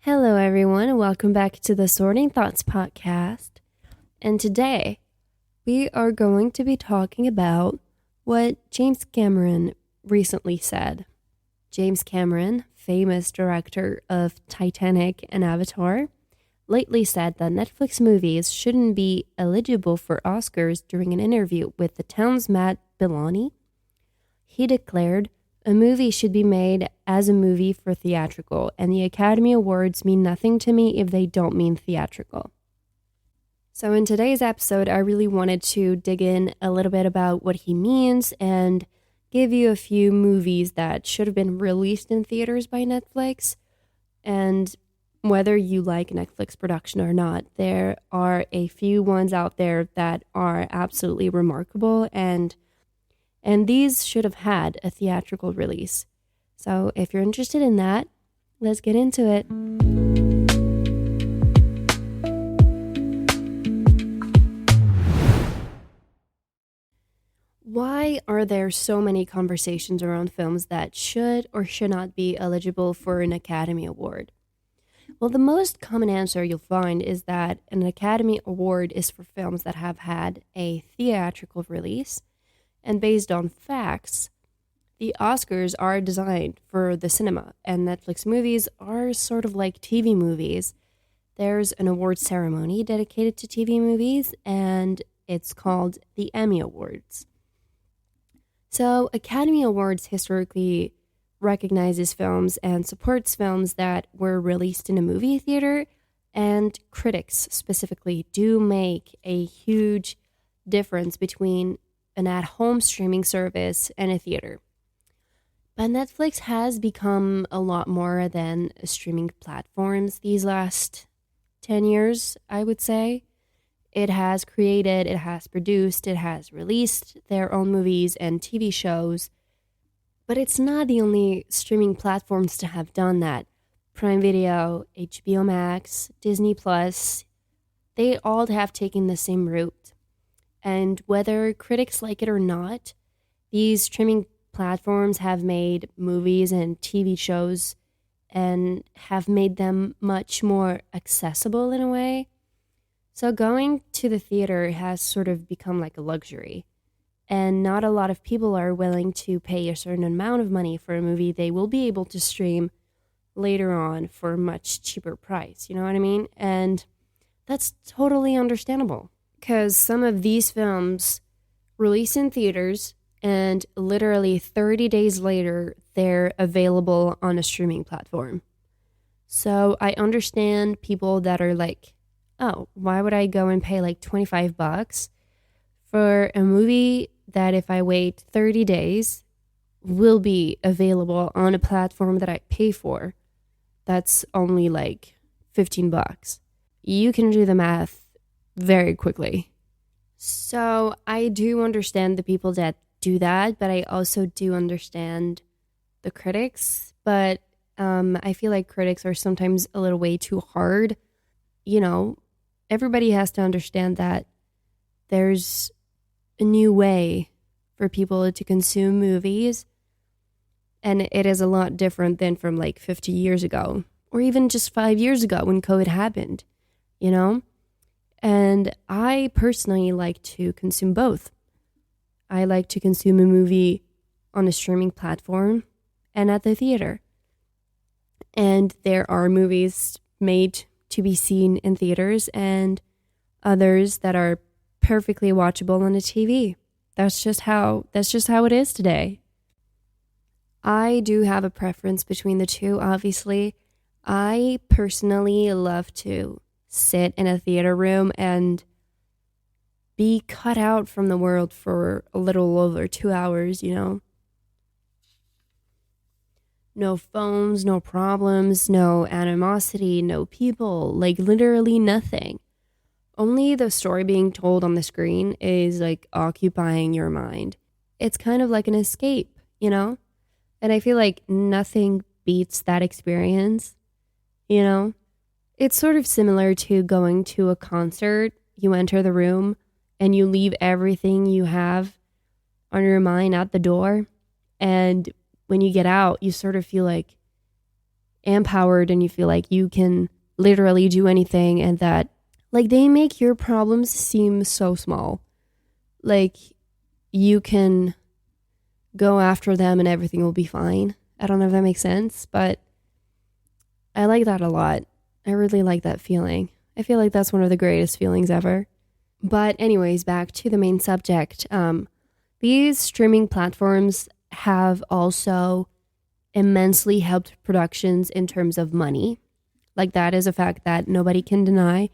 Hello, everyone, and welcome back to the Sorting Thoughts podcast. And today, we are going to be talking about what James Cameron recently said. James Cameron, famous director of Titanic and Avatar, lately said that Netflix movies shouldn't be eligible for Oscars during an interview with the town's Matt Belloni. He declared, "A movie should be made as a movie for theatrical, and the Academy Awards mean nothing to me if they don't mean theatrical." So in today's episode, I really wanted to dig in a little bit about what he means and give you a few movies that should have been released in theaters by Netflix. And whether you like Netflix production or not, there are a few ones out there that are absolutely remarkable, and these should have had a theatrical release. So if you're interested in that, let's get into it. Why are there so many conversations around films that should or should not be eligible for an Academy Award? Well, the most common answer you'll find is that an Academy Award is for films that have had a theatrical release. And based on facts, the Oscars are designed for the cinema, and Netflix movies are sort of like TV movies. There's an award ceremony dedicated to TV movies, and it's called the Emmy Awards. So, Academy Awards historically recognizes films and supports films that were released in a movie theater, and critics specifically do make a huge difference between an at-home streaming service and a theater. But Netflix has become a lot more than streaming platforms these last 10 years, I would say. It has created, it has produced, it has released their own movies and TV shows. But it's not the only streaming platforms to have done that. Prime Video, HBO Max, Disney Plus, they all have taken the same route. And whether critics like it or not, these streaming platforms have made movies and TV shows and have made them much more accessible in a way. So going to the theater has sort of become like a luxury. And not a lot of people are willing to pay a certain amount of money for a movie they will be able to stream later on for a much cheaper price. You know what I mean? And that's totally understandable, because some of these films release in theaters and literally 30 days later, they're available on a streaming platform. So I understand people that are like, oh, why would I go and pay like $25 for a movie that if I wait 30 days will be available on a platform that I pay for? That's only like $15. You can do the math very quickly. So I do understand the people that do that, but I also do understand the critics. But I feel like critics are sometimes a little way too hard. You know, everybody has to understand that there's a new way for people to consume movies, and it is a lot different than from like 50 years ago, or even just 5 years ago when COVID happened, you know? And I personally like to consume both. I like to consume a movie on a streaming platform and at the theater. And there are movies made to be seen in theaters and others that are perfectly watchable on a TV. That's just how it is today. I do have a preference between the two, obviously. I personally love to sit in a theater room and be cut out from the world for a little over 2 hours, you know? No phones, no problems, no animosity, no people, like literally nothing. Only the story being told on the screen is like occupying your mind. It's kind of like an escape, you know? And I feel like nothing beats that experience, you know? It's sort of similar to going to a concert. You enter the room and you leave everything you have on your mind at the door. And when you get out, you sort of feel like empowered and you feel like you can literally do anything, and that like they make your problems seem so small. Like you can go after them and everything will be fine. I don't know if that makes sense, but I like that a lot. I really like that feeling. I feel like that's one of the greatest feelings ever. But anyways, back to the main subject. These streaming platforms have also immensely helped productions in terms of money. Like that is a fact that nobody can deny.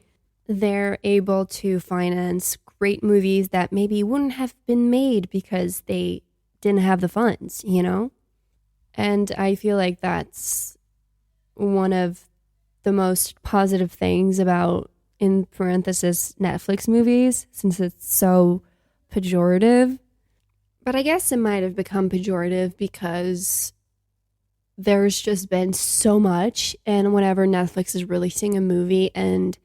They're able to finance great movies that maybe wouldn't have been made because they didn't have the funds, you know? And I feel like that's one of the most positive things about, in parenthesis, Netflix movies, since it's so pejorative. But I guess it might have become pejorative because there's just been so much. And whenever Netflix is releasing a movie and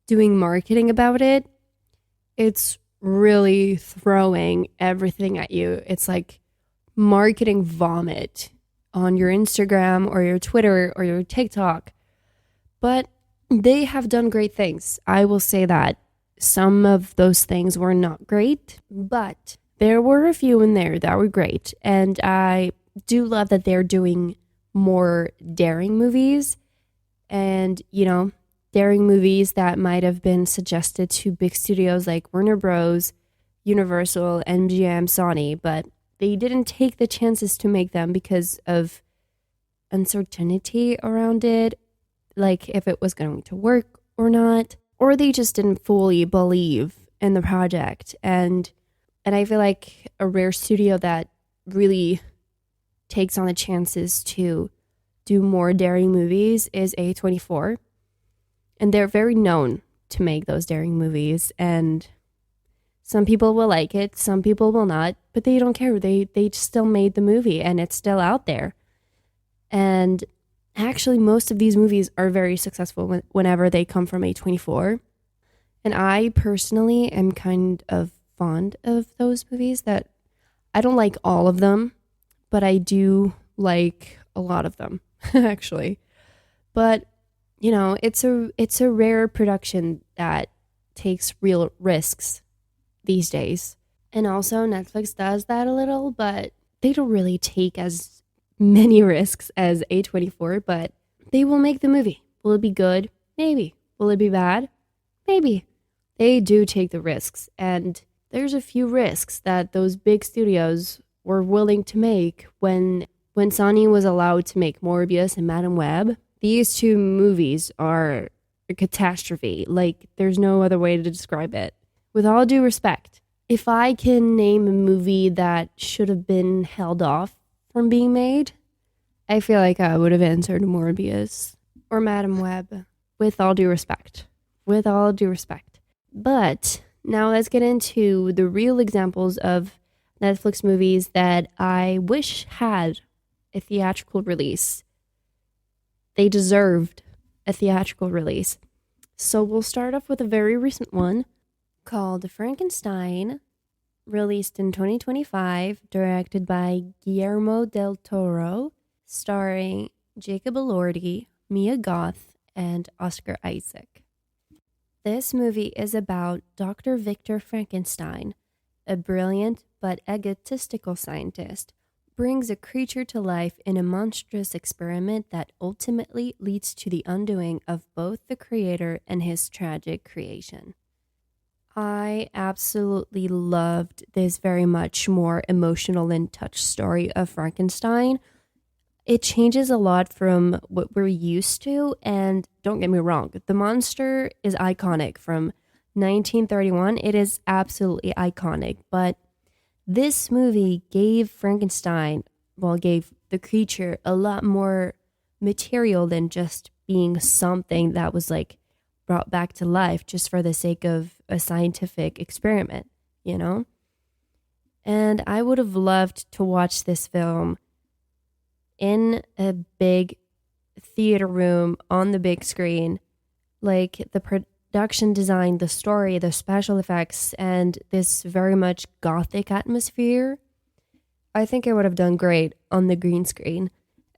doing marketing about it, it's really throwing everything at you. It's like marketing vomit on your Instagram or your Twitter or your TikTok. But they have done great things. I will say that. Some of those things were not great, but there were a few in there that were great. And I do love that they're doing more daring movies. And, you know, daring movies that might have been suggested to big studios like Warner Bros., Universal, MGM, Sony, but they didn't take the chances to make them because of uncertainty around it, like if it was going to work or not, or they just didn't fully believe in the project. And I feel like a rare studio that really takes on the chances to do more daring movies is A24. And they're very known to make those daring movies. And some people will like it, some people will not, but they don't care. They still made the movie and it's still out there. And actually, most of these movies are very successful whenever they come from A24. And I personally am kind of fond of those movies. That I don't like all of them, but I do like a lot of them, actually. But, you know, it's a rare production that takes real risks these days. And also Netflix does that a little, but they don't really take as many risks as A24, but they will make the movie. Will it be good? Maybe. Will it be bad? Maybe. They do take the risks, and there's a few risks that those big studios were willing to make when Sony was allowed to make Morbius and Madame Web. These two movies are a catastrophe. Like, there's no other way to describe it. With all due respect, if I can name a movie that should have been held off from being made, I feel like I would have answered Morbius or Madame Web. With all due respect. With all due respect. But now let's get into the real examples of Netflix movies that I wish had a theatrical release. They deserved a theatrical release. So we'll start off with a very recent one called Frankenstein, released in 2025, directed by Guillermo del Toro, starring Jacob Elordi, Mia Goth, and Oscar Isaac. This movie is about Dr. Victor Frankenstein, a brilliant but egotistical scientist, brings a creature to life in a monstrous experiment that ultimately leads to the undoing of both the creator and his tragic creation. I absolutely loved this very much more emotional and touch story of Frankenstein. It changes a lot from what we're used to, and don't get me wrong, the monster is iconic from 1931. It is absolutely iconic, but this movie gave gave the creature a lot more material than just being something that was like brought back to life just for the sake of a scientific experiment, you know? And I would have loved to watch this film in a big theater room on the big screen. Like the production design, the story, the special effects, and this very much gothic atmosphere, I think I would have done great on the green screen.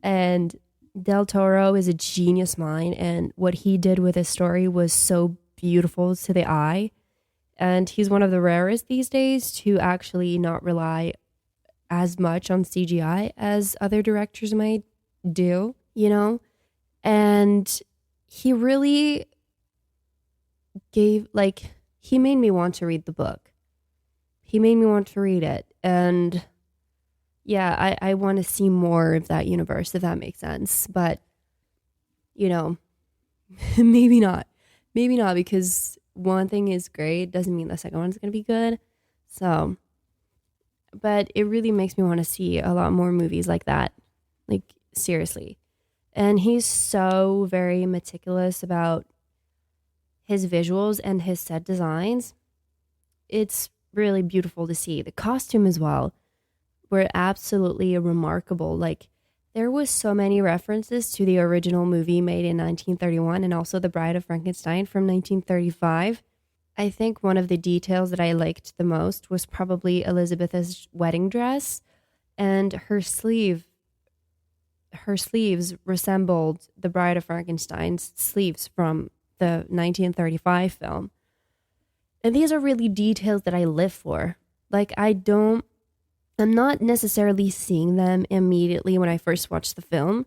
And Del Toro is a genius mind, and what he did with his story was so beautiful to the eye. And he's one of the rarest these days to actually not rely as much on CGI as other directors might do, you know? And he really he made me want to read the book. He made me want to read it. And yeah, I want to see more of that universe, if that makes sense. But, you know, maybe not. Maybe not, because one thing is great doesn't mean the second one's going to be good. So, but it really makes me want to see a lot more movies like that. Like, seriously. And he's so very meticulous about his visuals and his set designs. It's really beautiful to see. The costume as well were absolutely remarkable. Like, there was so many references to the original movie made in 1931 and also The Bride of Frankenstein from 1935. I think one of the details that I liked the most was probably Elizabeth's wedding dress, and her sleeves resembled The Bride of Frankenstein's sleeves from the 1935 film. And these are really details that I live for. Like, I'm not necessarily seeing them immediately when I first watch the film.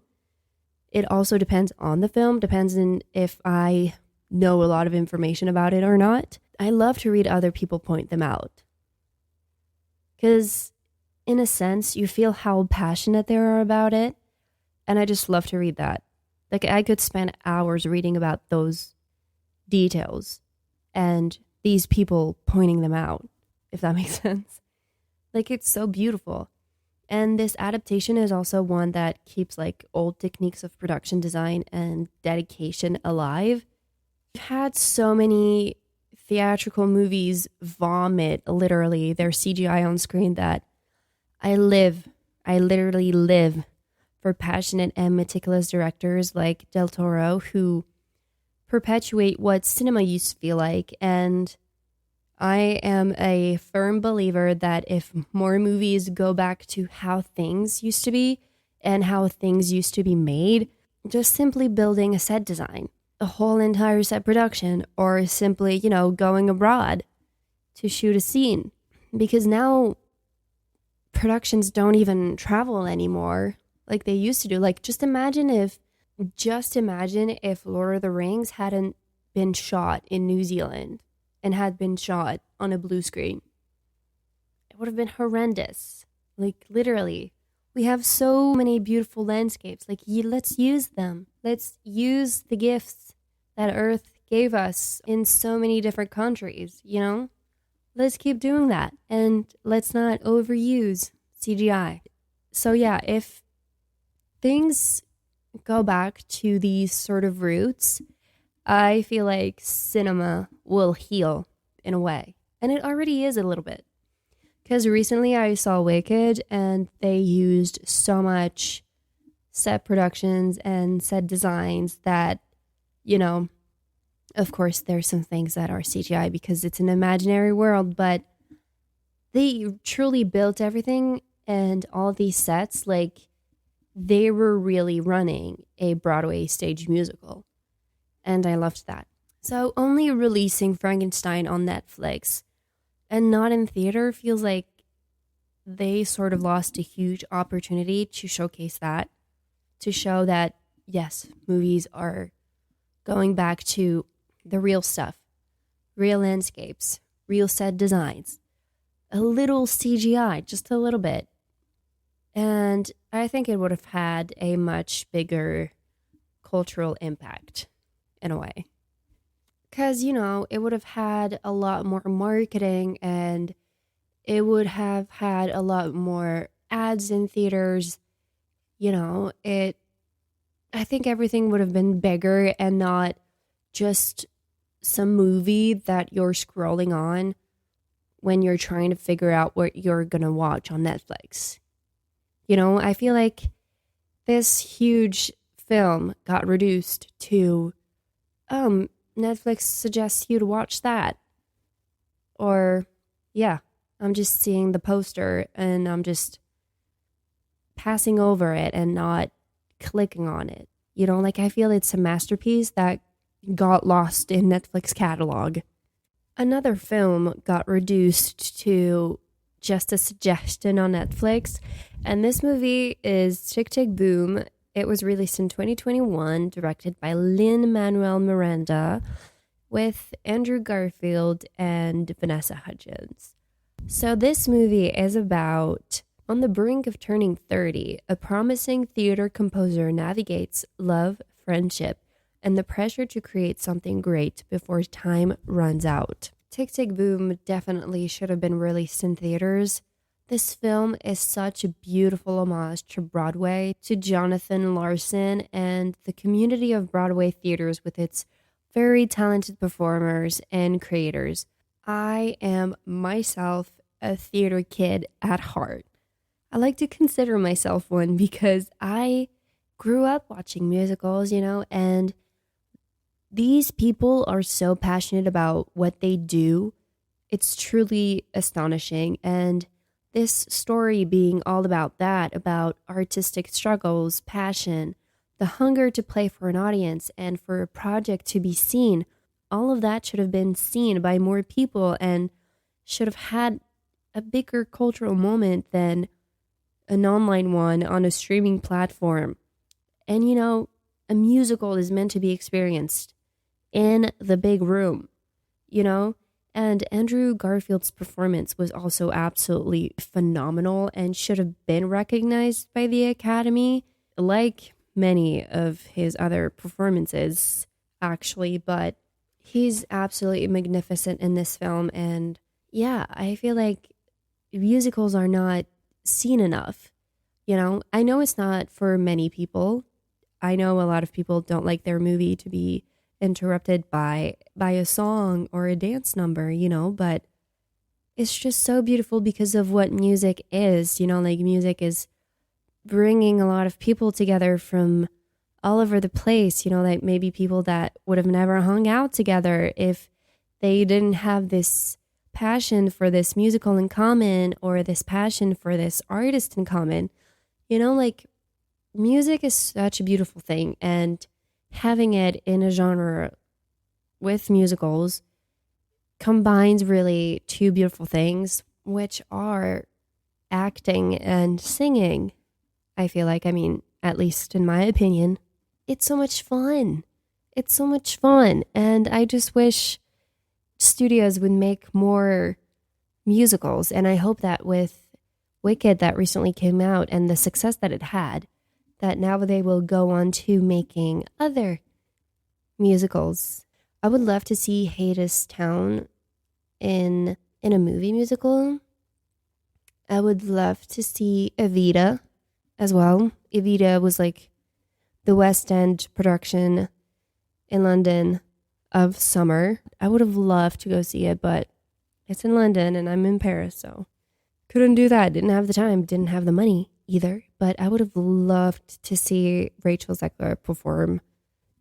It also depends on the film, depends on if I know a lot of information about it or not. I love to read other people point them out. Because, in a sense, you feel how passionate they are about it. And I just love to read that. Like, I could spend hours reading about those details and these people pointing them out, if that makes sense. Like, it's so beautiful. And this adaptation is also one that keeps like old techniques of production design and dedication alive. We've had so many theatrical movies vomit literally their CGI on screen that I literally live for passionate and meticulous directors like Del Toro who perpetuate what cinema used to feel like. And I am a firm believer that if more movies go back to how things used to be and how things used to be made, just simply building a set design, a whole entire set production, or simply, going abroad to shoot a scene. Because now productions don't even travel anymore like they used to do. Like, just imagine if Lord of the Rings hadn't been shot in New Zealand and had been shot on a blue screen. It would have been horrendous. Like, literally. We have so many beautiful landscapes. Like, let's use them. Let's use the gifts that Earth gave us in so many different countries, Let's keep doing that. And let's not overuse CGI. So yeah, if things go back to these sort of roots, I feel like cinema will heal in a way. And it already is a little bit. Because recently I saw Wicked and they used so much set productions and set designs that, of course there's some things that are CGI because it's an imaginary world, but they truly built everything and all these sets like they were really running a Broadway stage musical. And I loved that. So only releasing Frankenstein on Netflix and not in theater feels like they sort of lost a huge opportunity to showcase that, to show that, yes, movies are going back to the real stuff, real landscapes, real set designs, a little CGI, just a little bit. And I think it would have had a much bigger cultural impact in a way. Because, it would have had a lot more marketing and it would have had a lot more ads in theaters. I think everything would have been bigger and not just some movie that you're scrolling on when you're trying to figure out what you're going to watch on Netflix. I feel like this huge film got reduced to, Netflix suggests you to watch that. Or, yeah, I'm just seeing the poster and I'm just passing over it and not clicking on it. Like I feel it's a masterpiece that got lost in Netflix catalog. Another film got reduced to just a suggestion on Netflix, and this movie is Tick Tick Boom. It was released in 2021, directed by Lin-Manuel Miranda, with Andrew Garfield and Vanessa Hudgens. So this movie is about, on the brink of turning 30, a promising theater composer navigates love, friendship, and the pressure to create something great before time runs out. Tick Tick Boom definitely should have been released in theaters. This film is such a beautiful homage to Broadway, to Jonathan Larson, and the community of Broadway theaters with its very talented performers and creators. I am myself a theater kid at heart. I like to consider myself one because I grew up watching musicals, and these people are so passionate about what they do. It's truly astonishing. And this story being all about that, about artistic struggles, passion, the hunger to play for an audience and for a project to be seen, all of that should have been seen by more people and should have had a bigger cultural moment than an online one on a streaming platform. And a musical is meant to be experienced in the big room, and Andrew Garfield's performance was also absolutely phenomenal and should have been recognized by the Academy, like many of his other performances, actually. But he's absolutely magnificent in this film. And yeah, I feel like musicals are not seen enough. I know it's not for many people. I know a lot of people don't like their movie to be interrupted by a song or a dance number, but it's just so beautiful because of what music is. Like music is bringing a lot of people together from all over the place, like maybe people that would have never hung out together if they didn't have this passion for this musical in common or this passion for this artist in common. Like music is such a beautiful thing, and having it in a genre with musicals combines really two beautiful things, which are acting and singing. I feel like, at least in my opinion, it's so much fun. It's so much fun. And I just wish studios would make more musicals. And I hope that with Wicked that recently came out and the success that it had, that now they will go on to making other musicals. I would love to see Hadestown in a movie musical. I would love to see Evita as well. Evita was like the West End production in London of Summer. I would have loved to go see it, but it's in London and I'm in Paris, so couldn't do that. Didn't have the time, didn't have the money either. But I would have loved to see Rachel Zegler perform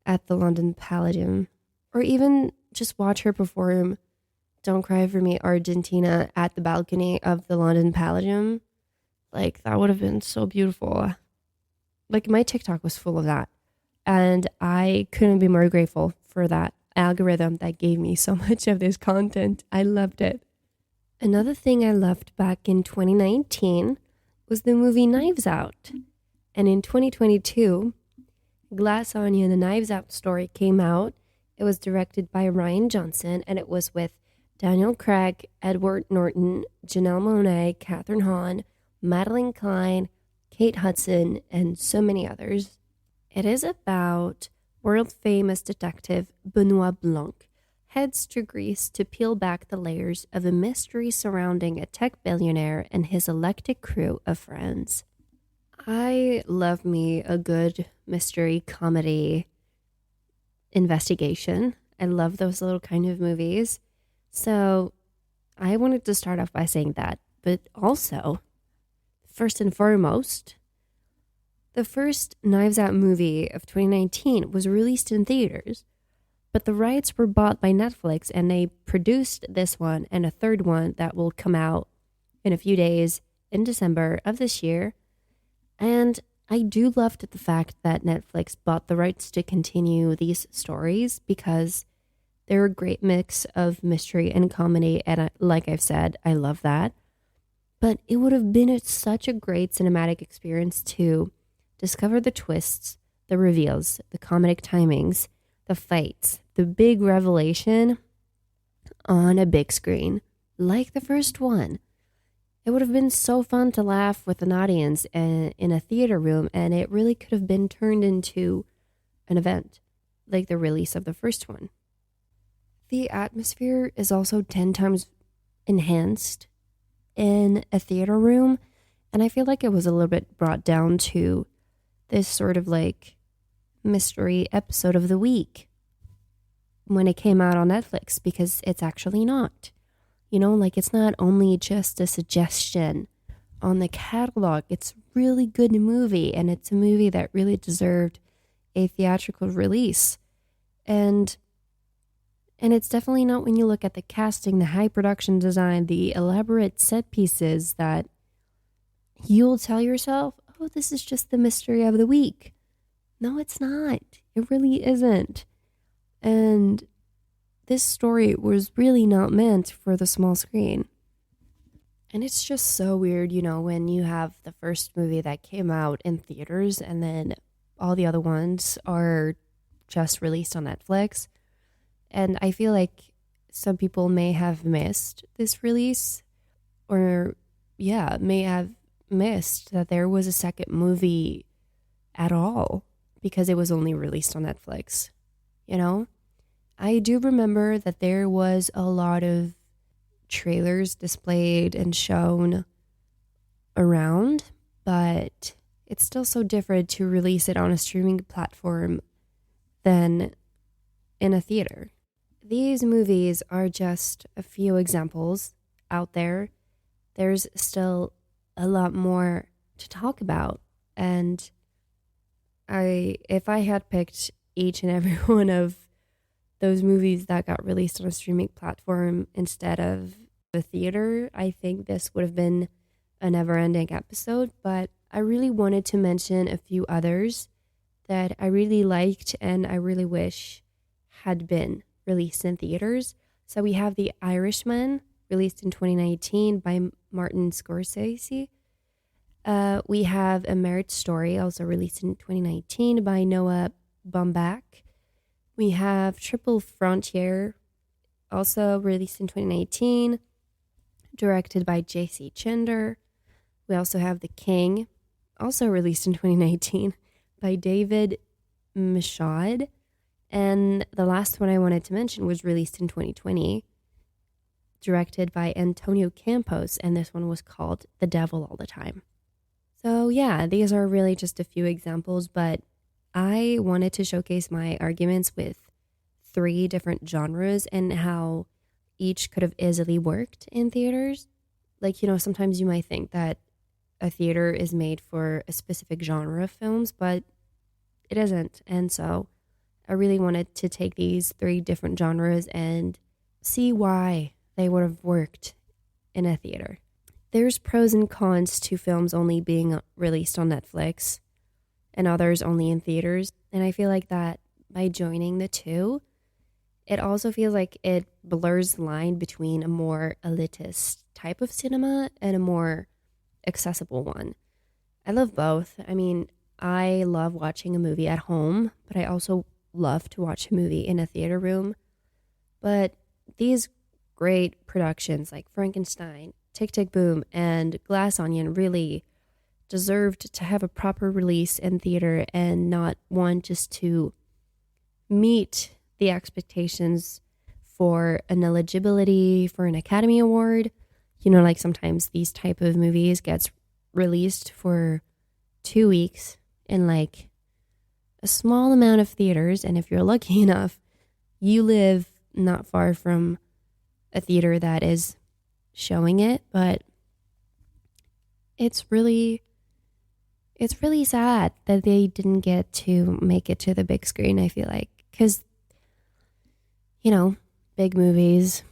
at the London Palladium, or even just watch her perform Don't Cry For Me Argentina at the balcony of the London Palladium. Like, that would have been so beautiful. Like, my TikTok was full of that, and I couldn't be more grateful for that algorithm that gave me so much of this content. I loved it. Another thing I loved back in 2019 was the movie Knives Out. And in 2022, Glass Onion, a Knives Out story came out. It was directed by Ryan Johnson, and it was with Daniel Craig, Edward Norton, Janelle Monáe, Catherine Hahn, Madeline Klein, Kate Hudson, and so many others. It is about world-famous detective Benoit Blanc heads to Greece to peel back the layers of a mystery surrounding a tech billionaire and his eclectic crew of friends. I love me a good mystery comedy investigation. I love those little kind of movies. So I wanted to start off by saying that. But also, first and foremost, the first Knives Out movie of 2019 was released in theaters, but the rights were bought by Netflix, and they produced this one and a third one that will come out in a few days in December of this year. And I do love the fact that Netflix bought the rights to continue these stories because they're a great mix of mystery and comedy. And like I've said, I love that. But it would have been such a great cinematic experience to discover the twists, the reveals, the comedic timings, the fights, the big revelation on a big screen, like the first one. It would have been so fun to laugh with an audience in a theater room, and it really could have been turned into an event, like the release of the first one. The atmosphere is also 10 times enhanced in a theater room, and I feel like it was a little bit brought down to this sort of like mystery episode of the week when it came out on Netflix, because it's actually not. Like it's not only just a suggestion on the catalog, it's a really good movie, and it's a movie that really deserved a theatrical release. And it's definitely not when you look at the casting, the high production design, the elaborate set pieces that you'll tell yourself, oh, this is just the mystery of the week. No, it's not. It really isn't. And this story was really not meant for the small screen. And it's just so weird, when you have the first movie that came out in theaters and then all the other ones are just released on Netflix. And I feel like some people may have missed this release, or may have missed that there was a second movie at all because it was only released on Netflix. I do remember that there was a lot of trailers displayed and shown around, but it's still so different to release it on a streaming platform than in a theater. These movies are just a few examples out there. There's still a lot more to talk about. And if I had picked each and every one of those movies that got released on a streaming platform instead of the theater, I think this would have been a never-ending episode. But I really wanted to mention a few others that I really liked and I really wish had been released in theaters. So we have The Irishman, released in 2019 by Martin Scorsese. We have A Marriage Story, also released in 2019 by Noah Baumbach. We have Triple Frontier, also released in 2019, directed by J.C. Chinder. We also have The King, also released in 2019 by David Michaud. And the last one I wanted to mention was released in 2020, directed by Antonio Campos, and this one was called The Devil All the Time. So yeah, these are really just a few examples, but I wanted to showcase my arguments with 3 different genres and how each could have easily worked in theaters. Like, sometimes you might think that a theater is made for a specific genre of films, but it isn't. And so I really wanted to take these 3 different genres and see why they would have worked in a theater. There's pros and cons to films only being released on Netflix and others only in theaters. And I feel like that by joining the two, it also feels like it blurs the line between a more elitist type of cinema and a more accessible one. I love both. I mean, I love watching a movie at home, but I also love to watch a movie in a theater room. But these great productions like Frankenstein, Tick Tick Boom, and Glass Onion really deserved to have a proper release in theater and not one just to meet the expectations for an eligibility for an Academy Award. Like sometimes these type of movies gets released for 2 weeks in like a small amount of theaters, and if you're lucky enough, you live not far from a theater that is showing it. But it's really sad that they didn't get to make it to the big screen, I feel like, because big movies,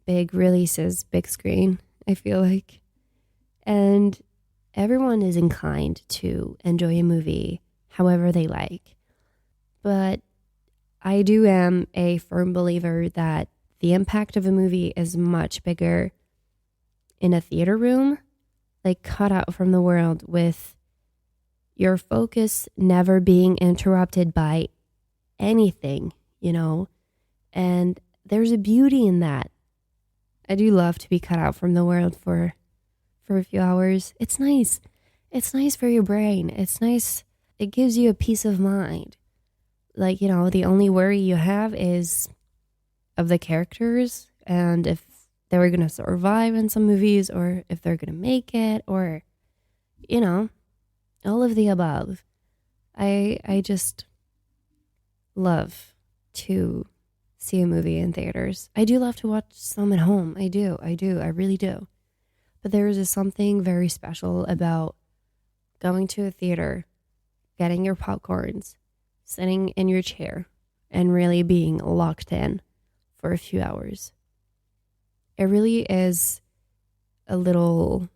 big releases, big screen, I feel like. And everyone is inclined to enjoy a movie however they like. But I do am a firm believer that the impact of a movie is much bigger in a theater room, like cut out from the world, with your focus never being interrupted by anything, and there's a beauty in that. I do love to be cut out from the world for a few hours. It's nice. It's nice for your brain. It's nice. It gives you a peace of mind. Like, the only worry you have is of the characters and if they were going to survive in some movies or if they're going to make it or, all of the above. I just love to see a movie in theaters. I do love to watch some at home. I do. I really do. But there is something very special about going to a theater, getting your popcorns, sitting in your chair, and really being locked in for a few hours. It really is a little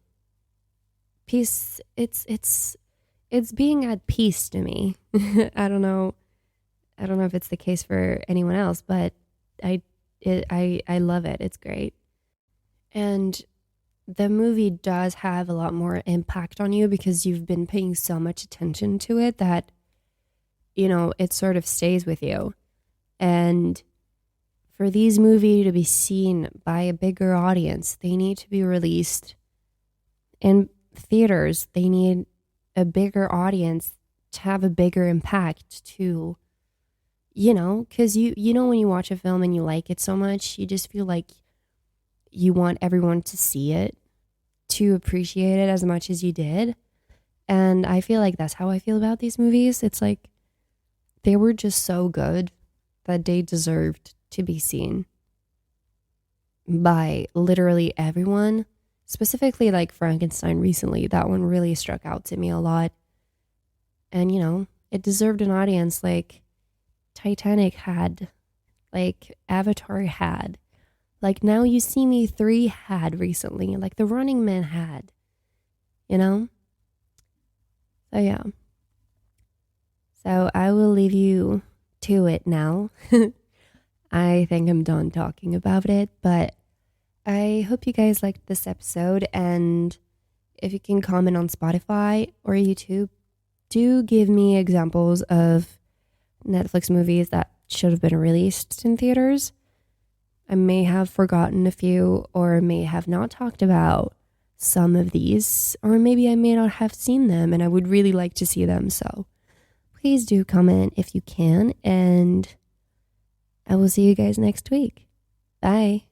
peace. It's being at peace to me. I don't know if it's the case for anyone else, but I love it. It's great. And the movie does have a lot more impact on you because you've been paying so much attention to it that, it sort of stays with you. And for these movies to be seen by a bigger audience, they need to be released in theaters. They need a bigger audience to have a bigger impact to, because when you watch a film and you like it so much, you just feel like you want everyone to see it, to appreciate it as much as you did. And I feel like that's how I feel about these movies. It's like they were just so good that they deserved to be seen by literally everyone. Specifically like Frankenstein recently. That one really struck out to me a lot. And, it deserved an audience like Titanic had, like Avatar had. Like Now You See Me 3 had recently, like The Running Man had, So yeah. So I will leave you to it now. I think I'm done talking about it, but I hope you guys liked this episode, and if you can comment on Spotify or YouTube, do give me examples of Netflix movies that should have been released in theaters. I may have forgotten a few or may have not talked about some of these, or maybe I may not have seen them and I would really like to see them. So please do comment if you can, and I will see you guys next week. Bye.